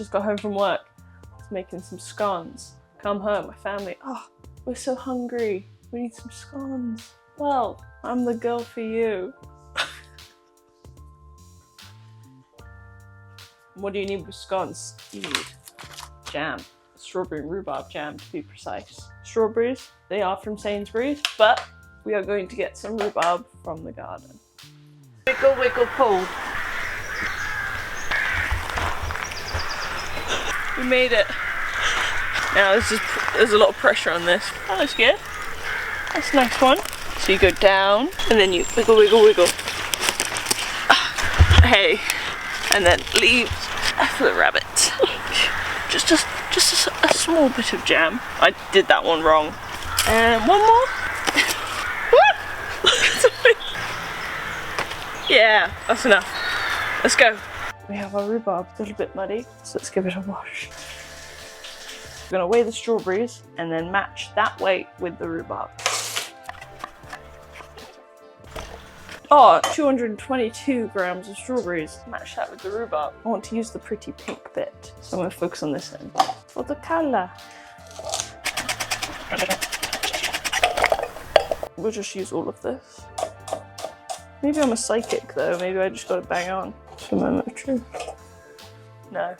just got home from work. I was making some scones. Come home, my family, oh, we're so hungry. We need some scones. Well, I'm the girl for you. What do you need with scones? You need jam. Strawberry and rhubarb jam, to be precise. Strawberries, they are from Sainsbury's, but we are going to get some rhubarb from the garden. Wiggle, wiggle, pull. We made it. Now there's a lot of pressure on this. Oh, that's good. That's a nice one. So you go down and then you wiggle, wiggle, wiggle. Hey, and then leave for the rabbit. Just a small bit of jam. I did that one wrong. And one more. Yeah, that's enough. Let's go. We have our rhubarb, a little bit muddy, so let's give it a wash. We're gonna weigh the strawberries and then match that weight with the rhubarb. Oh, 222 grams of strawberries. Match that with the rhubarb. I want to use the pretty pink bit, so I'm gonna focus on this end. For the colour. We'll just use all of this. Maybe I'm a psychic though, maybe I just got to bang on. It's a moment of truth. No,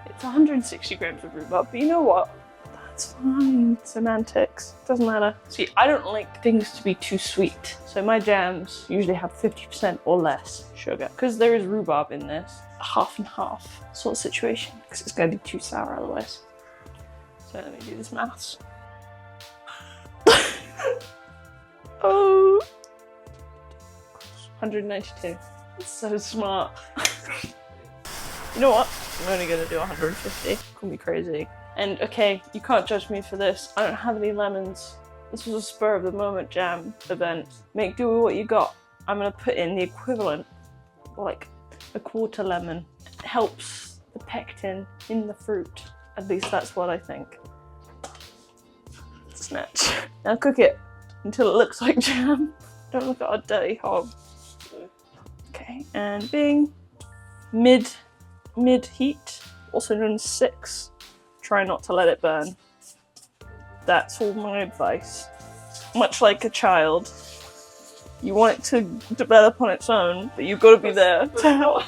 it's 160 grams of rhubarb, but you know what? That's fine. Semantics, doesn't matter. See, I don't like things to be too sweet, so my jams usually have 50% or less sugar. Because there is rhubarb in this, half and half sort of situation, because it's going to be too sour otherwise. So let me do this maths. Oh! 192. It's so smart. You know what? I'm only gonna do 150. Call me crazy. And okay, you can't judge me for this. I don't have any lemons. This was a spur of the moment jam event. Make do with what you got. I'm gonna put in the equivalent, like a quarter lemon. It helps the pectin in the fruit. At least that's what I think. Snatch. Now cook it until it looks like jam. Don't look at our dirty hob. Okay, and bing, mid heat, also known as 6. Try not to let it burn. That's all my advice. Much like a child, you want it to develop on its own, but you've got to be there to help.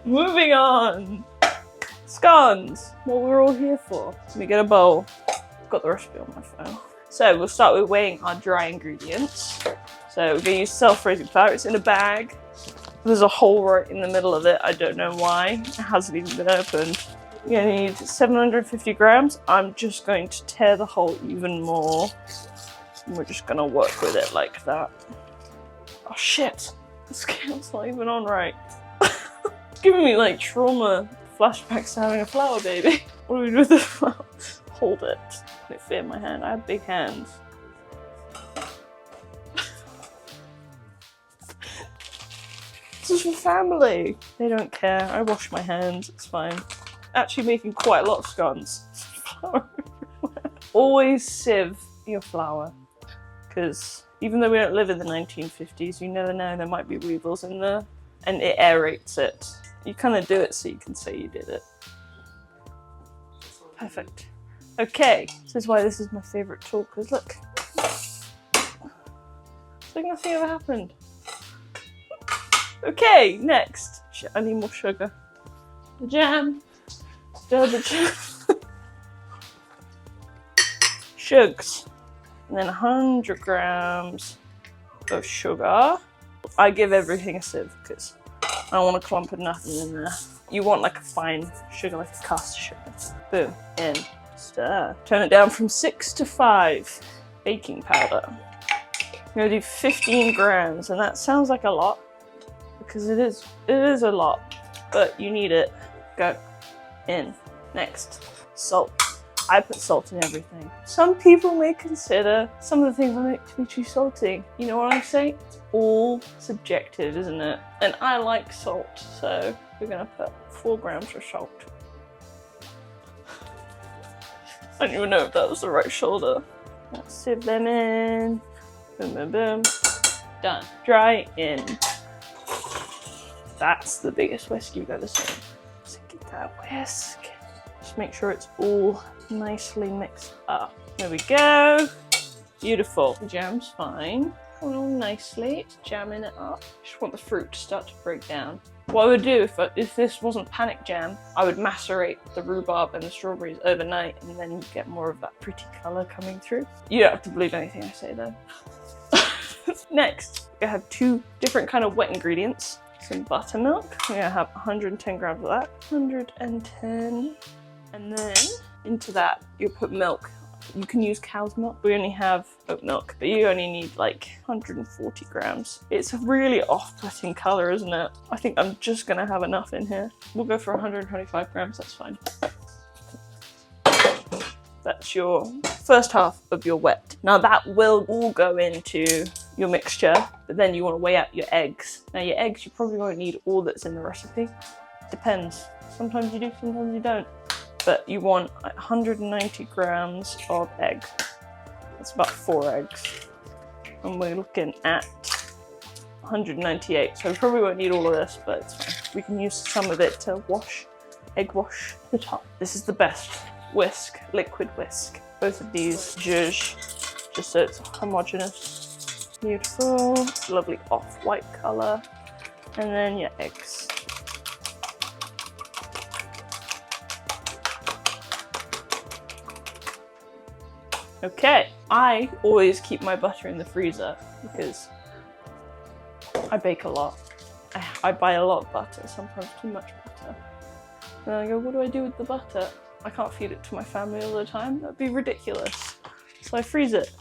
Moving on. Scones, what we're all here for. Let me get a bowl. I've got the recipe on my phone. So we'll start with weighing our dry ingredients. So we're going to use self-raising flour. It's in a bag. There's a hole right in the middle of it. I don't know why. It hasn't even been opened. You're going to need 750 grams. I'm just going to tear the hole even more. And we're just going to work with it like that. Oh shit. The scale's not even on right. It's giving me like trauma flashbacks to having a flour baby. What do we do with the flour? Hold it. Can it fit in my hand? I have big hands. This is for family. They don't care. I wash my hands. It's fine. Actually making quite a lot of scones. Always sieve your flour, because even though we don't live in the 1950s, you never know, there might be weevils in there, and it aerates it. You kind of do it so you can say you did it. Perfect. Okay, this is why this is my favourite tool, because look. It's like nothing ever happened. Okay, next. Shit, I need more sugar. The jam. Stir the jam. Shugs. And then 100 grams of sugar. I give everything a sieve because I don't want a clump of nothing in there. You want like a fine sugar, like a caster sugar. Boom. In. Stir. Turn it down from 6 to 5. Baking powder. I'm gonna do 15 grams, and that sounds like a lot. Because it is a lot, but you need it. Go in. Next, salt. I put salt in everything. Some people may consider some of the things I make to be too salty. You know what I'm saying? It's all subjective, isn't it? And I like salt, so we're gonna put 4 grams of salt. I don't even know if that was the right shoulder. Let's sieve them in. Boom, boom, boom. Done. Dry in. That's the biggest whisk you've ever seen. So get that whisk. Just make sure it's all nicely mixed up. There we go. Beautiful. The jam's fine. Going all nicely. It's jamming it up. Just want the fruit to start to break down. What I would do if this wasn't panic jam, I would macerate the rhubarb and the strawberries overnight, and then you get more of that pretty colour coming through. You don't have to believe anything I say though. Next, I have 2 different kind of wet ingredients. Some buttermilk. We're gonna have 110 grams of that. 110. And then into that, you'll put milk. You can use cow's milk. We only have oat milk, but you only need like 140 grams. It's a really off-putting color, isn't it? I think I'm just gonna have enough in here. We'll go for 125 grams, that's fine. That's your first half of your wet. Now that will all go into your mixture, but then you want to weigh out your eggs. Now your eggs, you probably won't need all that's in the recipe. Depends. Sometimes you do, sometimes you don't. But you want 190 grams of egg. That's about 4 eggs. And we're looking at 198. So we probably won't need all of this, but it's fine. We can use some of it to egg wash the top. This is the best whisk, liquid whisk. Both of these zhuzh, just so it's homogeneous. Beautiful, lovely off-white color. And then your eggs. Okay, I always keep my butter in the freezer because I bake a lot. I buy a lot of butter, sometimes too much butter. And then I go, what do I do with the butter? I can't feed it to my family all the time. That'd be ridiculous. So I freeze it.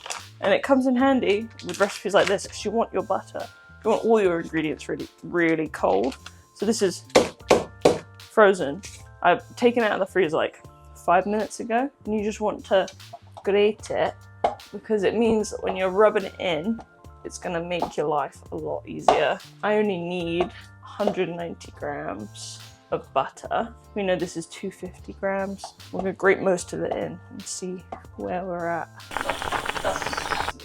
And it comes in handy with recipes like this because you want your butter. You want all your ingredients really, really cold. So this is frozen. I've taken it out of the freezer like 5 minutes ago. And you just want to grate it because it means that when you're rubbing it in, it's gonna make your life a lot easier. I only need 190 grams of butter. We know this is 250 grams. We're gonna grate most of it in and see where we're at.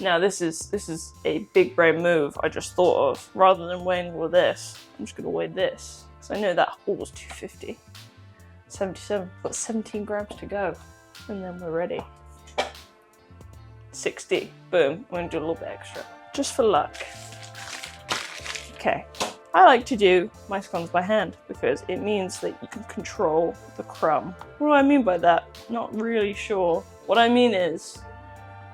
Now this is a big brain move I just thought of. Rather than weighing all this, I'm just gonna weigh this. So I know that all was 250. 77, got 17 grams to go. And then we're ready. 60, boom, we're gonna do a little bit extra. Just for luck. Okay. I like to do my scones by hand because it means that you can control the crumb. What do I mean by that? Not really sure. What I mean is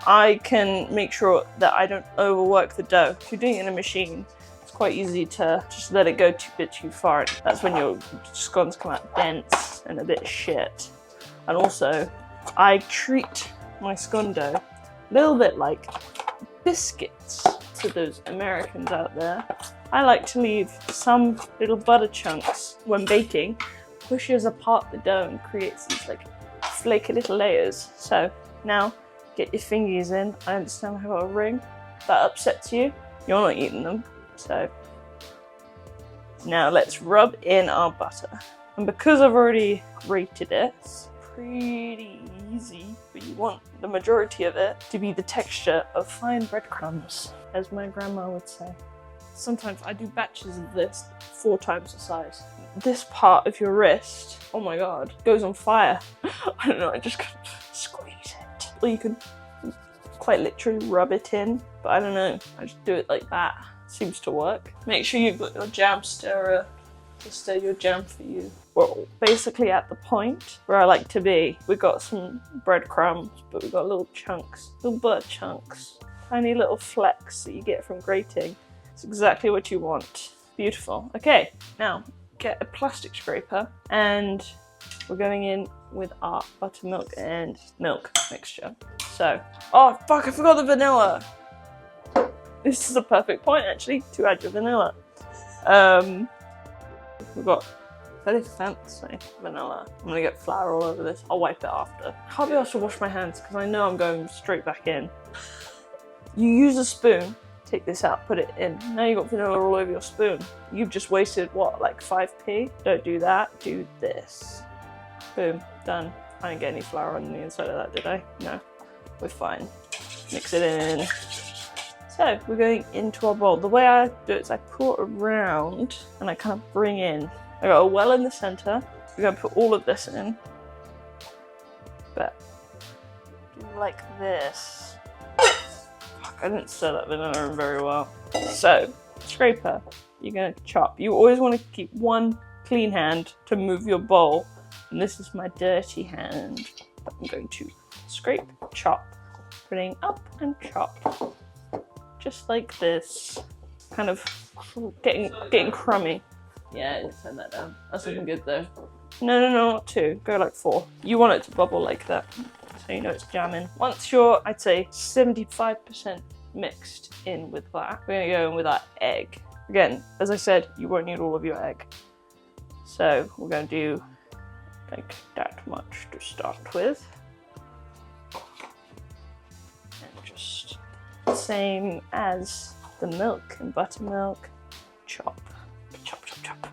I can make sure that I don't overwork the dough. If you're doing it in a machine, it's quite easy to just let it go a bit too far. That's when your scones come out dense and a bit shit. And also, I treat my scone dough a little bit like biscuits to those Americans out there. I like to leave some little butter chunks when baking, pushes apart the dough and creates these like flaky little layers. So now get your fingers in. I understand I have a ring. That upsets you. You're not eating them. So now let's rub in our butter. And because I've already grated it, it's pretty easy, but you want the majority of it to be the texture of fine breadcrumbs, as my grandma would say. Sometimes I do batches of this 4 times the size. This part of your wrist, oh my god, goes on fire. I don't know, I just gotta squeeze it. Or you could quite literally rub it in, but I don't know, I just do it like that. Seems to work. Make sure you've got your jam stirrer to stir your jam for you. We're basically at the point where I like to be. We've got some breadcrumbs, but we've got little chunks, little butter chunks, tiny little flecks that you get from grating. It's exactly what you want. Beautiful. Okay, now get a plastic scraper and we're going in with our buttermilk and milk mixture. So, oh fuck, I forgot the vanilla. This is a perfect point actually to add your vanilla. We've got very fancy vanilla. I'm gonna get flour all over this. I'll wipe it after. Can't be asked to wash my hands because I know I'm going straight back in. You use a spoon. Take this out, put it in. Now you've got vanilla all over your spoon. You've just wasted, what, like 5p? Don't do that, do this. Boom, done. I didn't get any flour on the inside of that, did I? No, we're fine. Mix it in. So, we're going into our bowl. The way I do it is I pour it around and I kind of bring in. I got a well in the center, We're gonna put all of this in, but do like this. Fuck, I didn't stir that vanilla in very well. So, scraper, you're gonna chop. You always want to keep one clean hand to move your bowl, and this is my dirty hand. I'm going to scrape, chop, putting up and chop, just like this. Kind of getting crummy. Yeah, turn that down. That's looking good though. No, not 2. Go like 4. You want it to bubble like that, so you know it's jamming. Once you're, I'd say, 75% mixed in with that, we're gonna go in with our egg. Again, as I said, you won't need all of your egg. So we're gonna do like that much to start with. And just same as the milk and buttermilk. Chop, chop, chop, chop.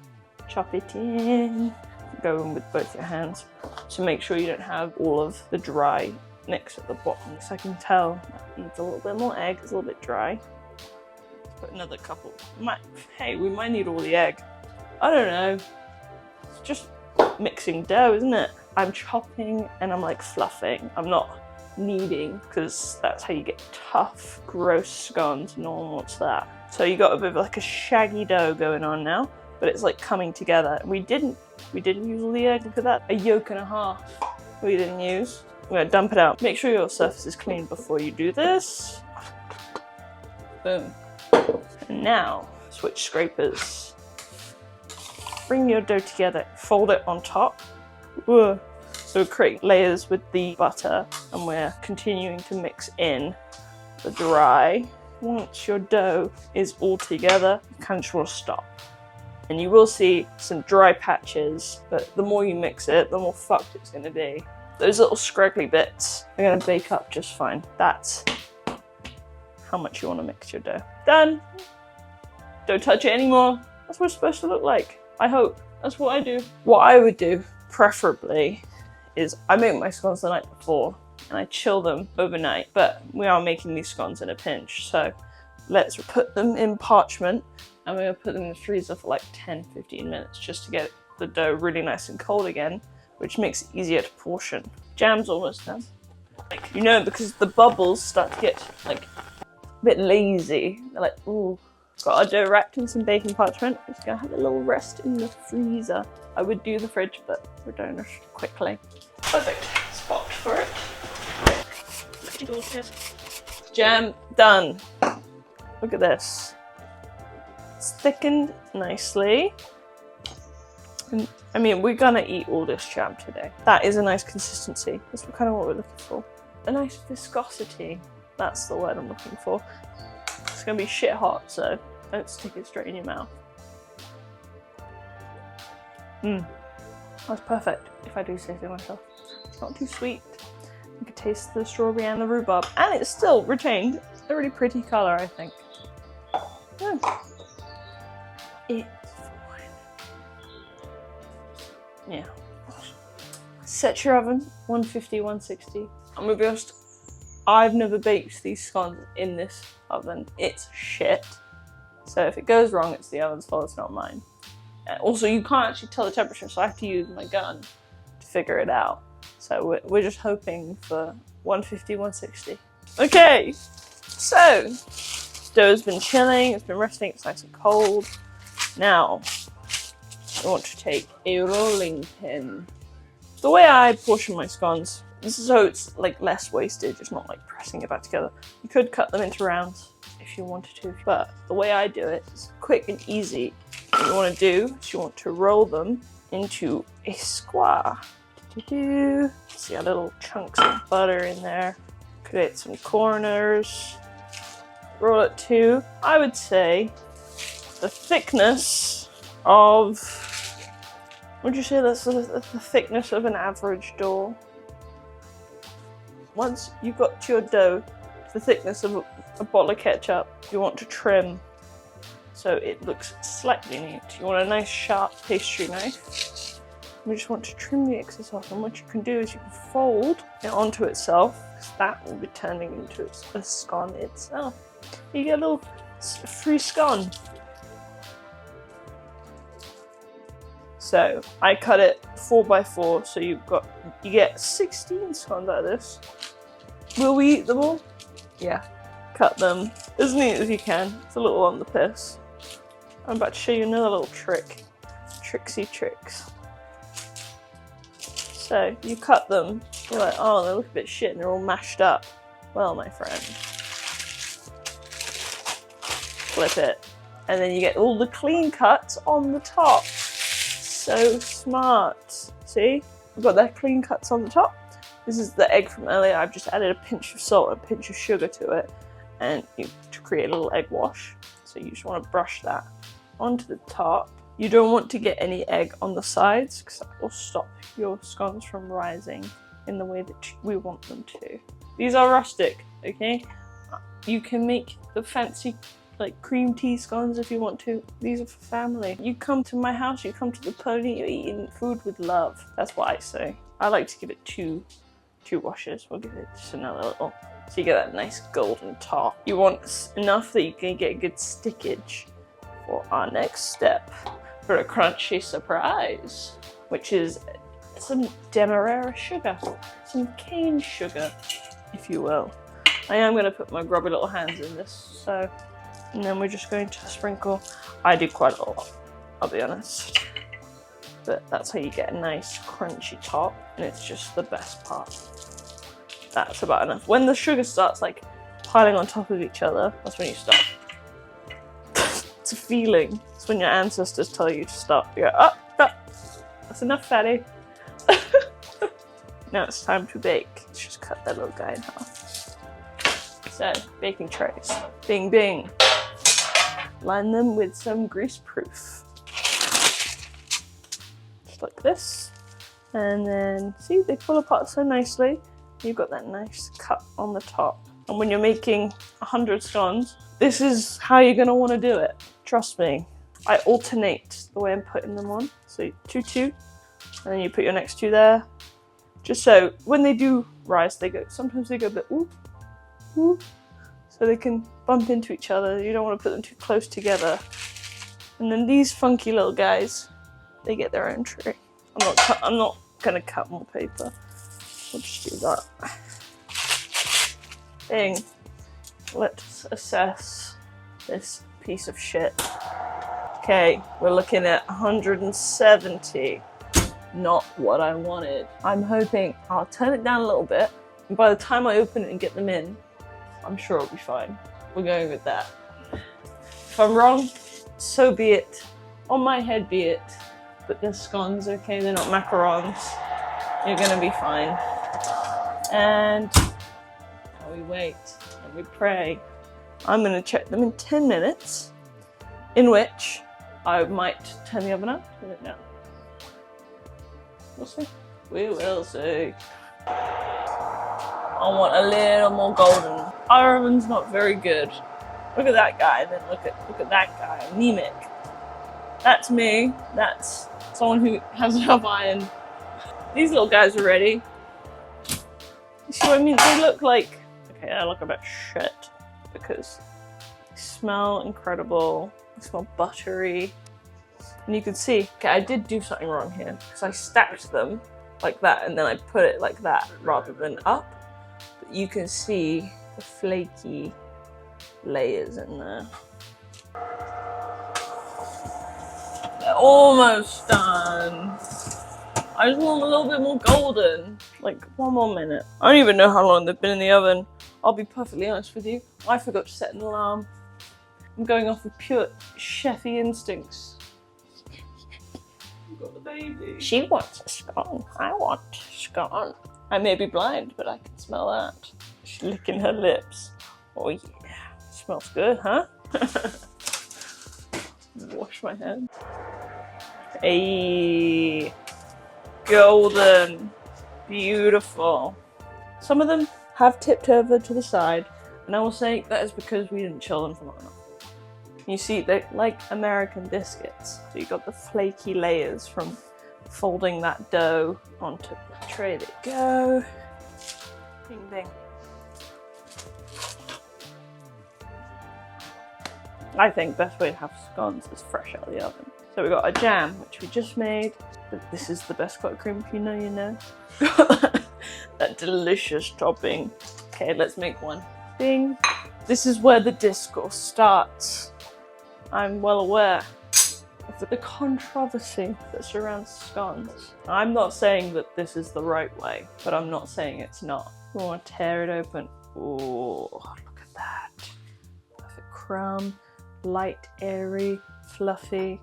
Chop it in. Go in with both your hands. So make sure you don't have all of the dry mix at the bottom. So I can tell that needs a little bit more egg. It's a little bit dry. Let's put another couple. Hey, we might need all the egg. I don't know. It's just mixing dough, isn't it? I'm chopping and I'm like fluffing. I'm not kneading, because that's how you get tough, gross scones. No one wants that. So you got a bit of like a shaggy dough going on now, but it's like coming together. We didn't use all the egg. Look at that, a yolk and a half we didn't use. We're gonna dump it out. Make sure your surface is clean before you do this. Boom. And now switch scrapers. Bring your dough together, fold it on top. Whoa. So create layers with the butter, and we're continuing to mix in the dry. Once your dough is all together, you kind of just want to stop. And you will see some dry patches, but the more you mix it, the more fucked it's going to be. Those little scraggly bits are going to bake up just fine. That's how much you want to mix your dough. Done! Don't touch it anymore. That's what it's supposed to look like. I hope. That's what I do. What I would do, preferably, is I make my scones the night before and I chill them overnight, but we are making these scones in a pinch, so let's put them in parchment and we're gonna put them in the freezer for like 10-15 minutes just to get the dough really nice and cold again, which makes it easier to portion. Jam's almost done. Like, you know, because the bubbles start to get like a bit lazy. They're like, ooh. Got our dough wrapped in some baking parchment. It's gonna have a little rest in the freezer. I would do the fridge, but we're doing it quickly. Perfect spot for it. Jam done. Look at this. It's thickened nicely. And I mean, we're gonna eat all this jam today. That is a nice consistency. That's kind of what we're looking for. A nice viscosity. That's the word I'm looking for. It's gonna be shit hot, so don't stick it straight in your mouth. That's perfect, if I do say so myself. It's not too sweet. You can taste the strawberry and the rhubarb, and it's still retained a really pretty colour, I think. It's fine. Yeah. Set your oven, 150, 160. I'm gonna be honest, I've never baked these scones in this oven. It's shit. So if it goes wrong, it's the oven's fault, it's not mine. Also, you can't actually tell the temperature, so I have to use my gun to figure it out. So we're just hoping for 150, 160. Okay, so dough's been chilling, it's been resting, it's nice and cold. Now, I want to take a rolling pin. The way I portion my scones, this is so it's like less wasted, just not like pressing it back together. You could cut them into rounds if you wanted to, but the way I do it is quick and easy. What you want to do is you want to roll them into a square. See our little chunks of butter in there. Create some corners. Roll it to, I would say, the thickness of, would you say that's the thickness of an average dough? Once you've got your dough, the thickness of a bottle of ketchup, you want to trim so it looks slightly neat. You want a nice sharp pastry knife. You just want to trim the excess off, and what you can do is you can fold it onto itself, because that will be turning into a scone itself. You get a little free scone. So I cut it 4 by 4, so you get 16 scones out of this. Will we eat them all? Yeah. Cut them as neat as you can. It's a little on the piss. I'm about to show you another little trick. Tricksy tricks. So you cut them, you're like, oh, they look a bit shit and they're all mashed up. Well, my friend, flip it. And then you get all the clean cuts on the top. So smart. See? I've got that clean cuts on the top. This is the egg from earlier. I've just added a pinch of salt and a pinch of sugar to it, and to create a little egg wash. So you just want to brush that onto the top. You don't want to get any egg on the sides because that will stop your scones from rising in the way that we want them to. These are rustic, okay? You can make the fancy like cream tea scones if you want to. These are for family. You come to my house, you come to the pony, you're eating food with love. That's what I say. I like to give it two washes. We'll give it just another little, so you get that nice golden top. You want enough that you can get good stickage for our next step for a crunchy surprise, which is some Demerara sugar, some cane sugar, if you will. I am going to put my grubby little hands in this, so, and then we're just going to sprinkle. I do quite a lot, I'll be honest, but that's how you get a nice crunchy top, and it's just the best part. That's about enough. When the sugar starts like piling on top of each other, that's when you stop. It's a feeling. It's when your ancestors tell you to stop. You go, oh, that's enough, fatty. Now it's time to bake. Let's just cut that little guy in half. So, baking trays. Bing, bing. Line them with some greaseproof. Just like this. And then, see, they pull apart so nicely. You've got that nice cut on the top. And when you're making 100 scones, this is how you're going to want to do it. Trust me. I alternate the way I'm putting them on. So 2, 2, and then you put your next 2 there. Just so when they do rise, sometimes they go a bit ooh, ooh, so they can bump into each other. You don't want to put them too close together. And then these funky little guys, they get their own tray. I'm not going to cut more paper. We'll just do that. Bing. Let's assess this piece of shit. Okay, we're looking at 170. Not what I wanted. I'm hoping I'll turn it down a little bit, and by the time I open it and get them in, I'm sure it'll be fine. We're going with that. If I'm wrong, so be it. On my head be it. But they're scones, okay? They're not macarons. You're gonna be fine. And we wait and we pray. I'm gonna check them in 10 minutes, in which I might turn the oven up, turn it down. We'll see. We will see. I want a little more golden. Our oven's not very good. Look at that guy, then look at that guy, anemic. That's me. That's someone who has enough iron. These little guys are ready. You see what I mean? They look like, okay, I look a bit shit because they smell incredible. They smell buttery. And you can see, okay, I did do something wrong here because I stacked them like that and then I put it like that rather than up. But you can see the flaky layers in there. They're almost done. I just want a little bit more golden. Like 1 more minute. I don't even know how long they've been in the oven. I'll be perfectly honest with you. I forgot to set an alarm. I'm going off of pure chefy instincts. Got the baby. She wants a scone. I want a scone. I may be blind, but I can smell that. She's licking her lips. Oh yeah, smells good, huh? Wash my hands. Hey, golden, beautiful. Some of them have tipped over to the side, and I will say that is because we didn't chill them for long enough. You see, they're like American biscuits. So you got the flaky layers from folding that dough onto the tray. There you go. Bing, bing. I think best way to have scones is fresh out of the oven. So we got our jam, which we just made. This is the best buttercream, if you know, you know. That delicious topping. Okay, let's make one. Bing. This is where the discourse starts. I'm well aware of the controversy that surrounds scones. I'm not saying that this is the right way, but I'm not saying it's not. We want to tear it open. Oh, look at that. Perfect crumb, light, airy, fluffy,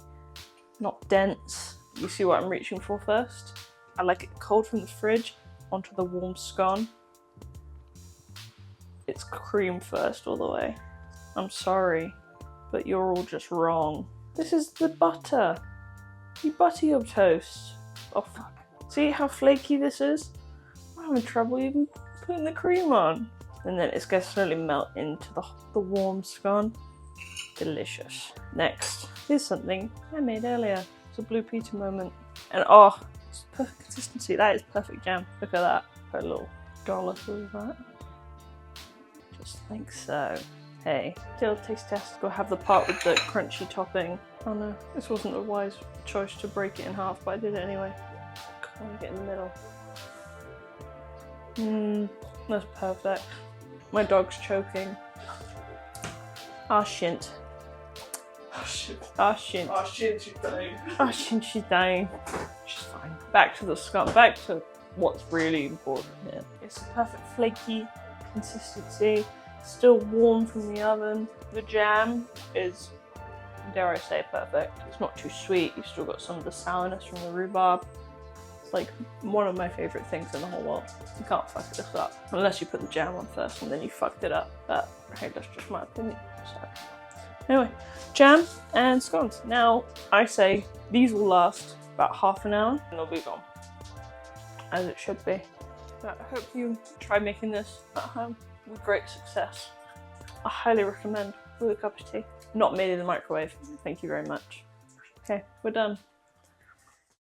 not dense. You see what I'm reaching for first? I like it cold from the fridge onto the warm scone. It's cream first all the way. I'm sorry, but you're all just wrong. This is the butter. You butter your toast. Oh fuck. See how flaky this is? I'm having trouble even putting the cream on. And then it's going to slowly melt into the warm scone. Delicious. Next, here's something I made earlier. It's a blue Peter moment. And oh, it's perfect consistency. That is perfect jam. Look at that. Put a little dollop of that. Just like so. Hey, still taste test. Go have the part with the crunchy topping. Oh no, this wasn't a wise choice to break it in half, but I did it anyway. I want to get in the middle. That's perfect. My dog's choking. Ah shint. Oh shit. Ah shint. Oh shit, she's dying. Ah shint, she's dying. She's fine. Back to the scone. Back to what's really important here. It's a perfect flaky consistency. Still warm from the oven. The jam is, dare I say, perfect. It's not too sweet. You've still got some of the sourness from the rhubarb. It's like one of my favourite things in the whole world. You can't fuck this up. Unless you put the jam on first and then you fucked it up. But hey, that's just my opinion. So anyway, jam and scones. Now, I say these will last about half an hour and they'll be gone. As it should be. But I hope you try making this at home with great success. I highly recommend with a cup of tea. Not made in the microwave. Thank you very much. Okay, we're done.